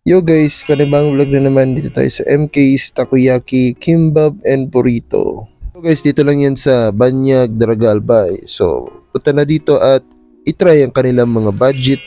Yo guys, panibang vlog na naman. Dito tayo sa MK's Takoyaki, Kimbap, and Burrito. So guys, dito lang yan sa Banyag, Daragalbay. So, punta na dito at itry ang kanilang mga budget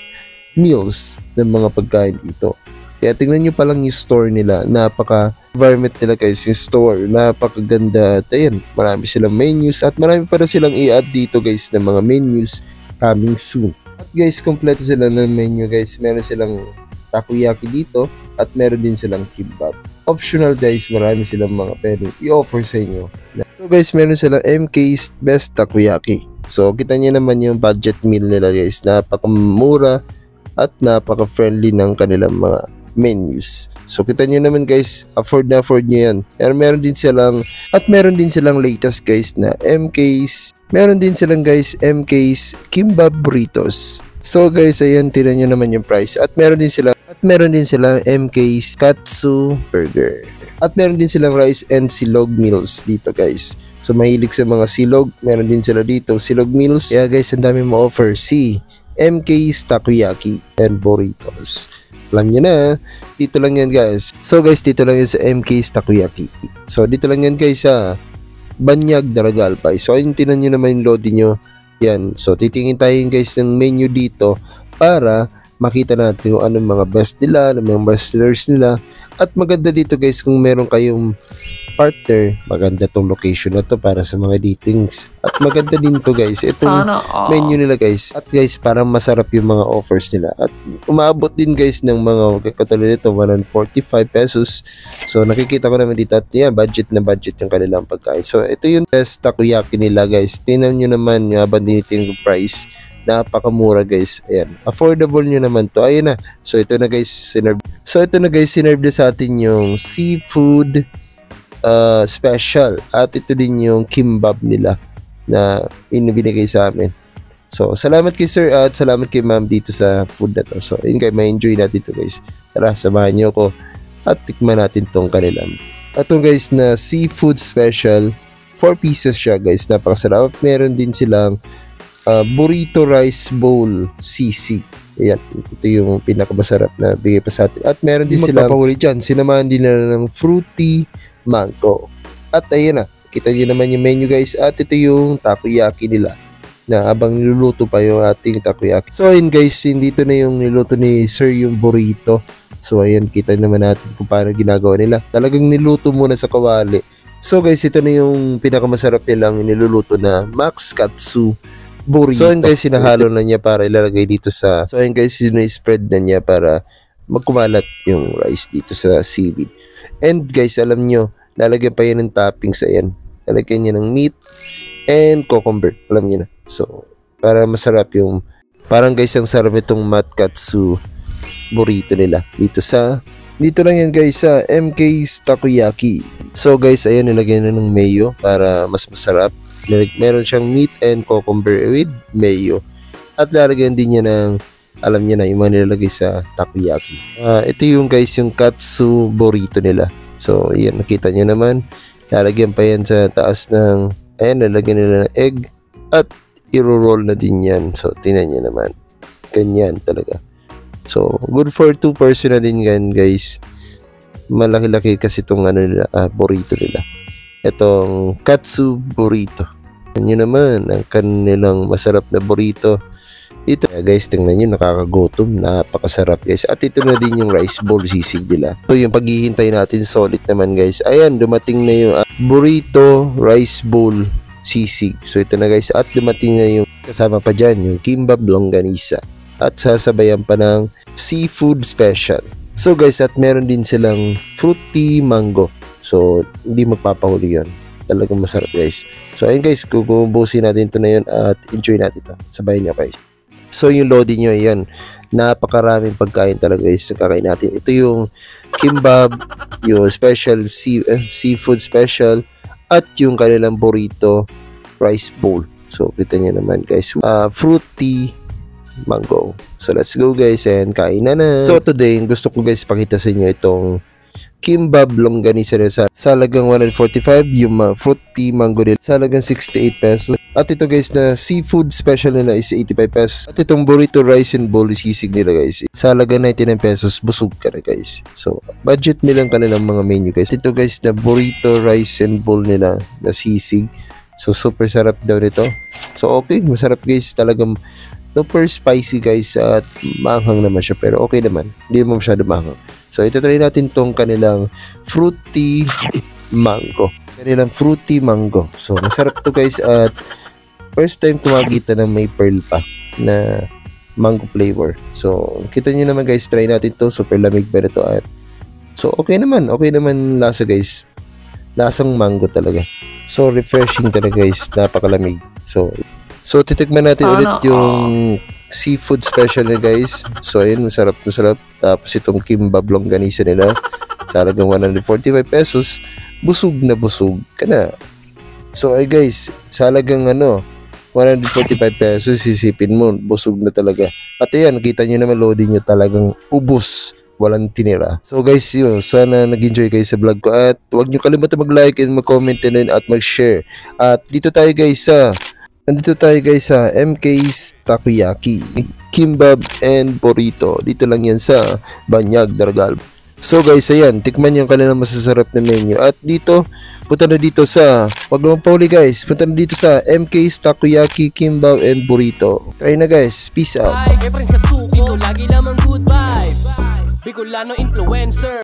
meals ng mga pagkain dito. Kaya tingnan nyo pa lang yung store nila. Napaka-environment nila guys, yung store. Napakaganda. At ayan, marami silang menus at marami pa na silang i-add dito guys ng mga menus coming soon. At guys, kompleto sila ng menu guys. Meron silang takoyaki dito at meron din silang kimbap. Optional guys, marami silang mga pwedeng i-offer sa inyo. So guys, meron silang MK's Best Takoyaki. So kita nyo naman yung budget meal nila guys. Napakamura at napaka-friendly ng kanilang mga menus. So kita nyo naman guys, afford nyo yan. Meron din silang latest guys na MK's. Meron din silang guys MK's Kimbap Burritos. So guys, ayan, tinan nyo naman yung price. At meron din silang MK's Katsu Burger. At meron din silang rice and silog meals dito guys. So mahilig sa mga silog, meron din sila dito silog meals. Kaya guys, ang dami mo offer si MK's Takoyaki and Burritos. Alam nyo na, dito lang yan guys. So guys, dito lang yan sa MK's Takoyaki. So dito lang yan guys sa Banyag, Daragalbay. So ayun, tinan nyo naman yung loading nyo. Yan. So titingin tayo guys ng menu dito para makita natin kung anong mga best nila, anong mga best sellers nila. At maganda dito guys kung meron kayong partner, maganda tong location na to para sa mga datings. At maganda din to guys, itong menu nila guys. At guys, parang masarap yung mga offers nila. At umaabot din guys ng mga katulad nito, 145 pesos. So nakikita ko naman dito at yan, budget na budget yung kanilang pagkain. So ito yung best takoyaki nila guys. Tingnan nyo naman yung habang dinitin yung price. Napakamura guys. Ayan. Affordable nyo naman to. Ayun na. So ito na guys, sinerve na sa atin yung seafood special. At ito din yung kimbap nila na binigay sa amin. So salamat kay sir at salamat kay ma'am dito sa food na to. So yun guys, ma-enjoy natin to guys. Tara, samahan nyo ko at tikman natin tong kanilang. Atong guys na seafood special. 4 pieces siya guys. Napakasarap. Meron din silang burrito rice bowl sisig. Ayan, ito yung pinakamasarap na bigay pa sa atin. At meron din silang magpapahuli dyan. Sinamahan din nila ng fruity mango. At ayan na, kita nyo naman yung menu guys. At ito yung takoyaki nila na abang niluluto pa yung ating takoyaki. So ayun guys, dito na yung niluto ni sir yung burrito. So ayan, kita naman natin kung paano ginagawa nila. Talagang niluto muna sa kawali. So guys, ito na yung pinakamasarap nilang niluluto na Max Katsu Burrito. So ayun guys, sinahalo na niya para ilalagay dito sa... So ayun guys, spread na niya para magkumalat yung rice dito sa seaweed. And guys, alam nyo, lalagyan pa yan ng toppings. Ayan, lalagyan niya ng meat and cucumber. Alam nyo na. So, para masarap yung... Parang guys, ang sarap itong Matkatsu Burrito nila. Dito lang yan guys sa MK's Takoyaki. So guys, ayan, nilagyan na ng mayo para mas masarap. Meron siyang meat and cucumber with mayo. At lalagyan din niya ng, alam niya na, yung mga nilalagay sa takoyaki. Ito yung guys, yung katsu burrito nila. So, yan, nakita niyo naman. Lalagyan pa yan sa taas ng, ayan, lalagyan nila ng egg. At i-roll na din yan. So, tingnan niyo naman. Ganyan talaga. So, good for 2 person na din yan guys. Malaki-laki kasi itong burrito nila. Itong katsu burrito. Yan naman ang kanilang masarap na burrito. Ito guys, tingnan nyo, nakakagutom. Napakasarap guys. At ito na din yung rice bowl sisig nila. So yung paghihintay natin solid naman guys. Ayan, dumating na yung burrito rice bowl sisig. So ito na guys. At dumating na yung kasama pa dyan, yung kimbap longganisa. At sasabayan pa ng seafood special. So guys, at meron din silang fruity mango. So, hindi magpapahuli yun. Talagang masarap guys. So, ayun guys, kukumbusin natin ito na yun at enjoy natin ito. Sabayan nyo guys. So, yung loading nyo, ayan. Napakaraming pagkain talaga guys na kakain natin. Ito yung kimbap, yung special seafood special, at yung kanilang burrito rice bowl. So, kita nyo naman guys. Fruity mango. So, let's go guys and kain na. So, today, gusto ko guys pakita sa inyo itong kimbab longganisa nila sa halagang 145, yung fruity mango nila sa halagang 68 pesos. At ito guys na seafood special nila is 85 pesos. At itong burrito rice and bowl sisig nila guys sa halagang 99 pesos, busog ka na guys. So budget nilang kanilang mga menu guys. Ito guys na burrito rice and bowl nila na sisig. So super sarap daw nito. So okay, masarap guys, talagang super spicy guys at maanghang naman siya, pero okay naman, hindi mo masyado maanghang. So ito try natin tong kanilang fruity mango. So masarap to guys at first time ko makita na may pearl pa na mango flavor. So kita nyo naman guys, try natin to, super lamig pa nito at so okay naman lasa guys, lasang mango talaga. So refreshing talaga guys, napakalamig. So titikman natin ulit yung seafood special na guys. So ayun, masarap. Tapos itong kimbab longganisa nila sa halagang 145 pesos, busog na busog ka na. So ay guys, sa halagang 145 pesos, sisipin mo, busog na talaga. At ayan, nakita nyo naman, loading nyo talagang ubos, walang tinira. So guys, yun, sana nag-enjoy kayo sa vlog ko. At huwag nyo kalimutan mag-like and mag-comment din at mag-share. At nandito tayo guys sa MK's Takoyaki, Kimbab and Burrito. Dito lang yan sa Banyag, Daragal. So guys, ayan, tikman yung kanilang masasarap na menu. At dito, punta na dito sa, wag naman pauli guys, punta na dito sa MK's Takoyaki, Kimbab and Burrito. Try na guys, peace out. Lagi lamang good vibe, Bicolano influencer.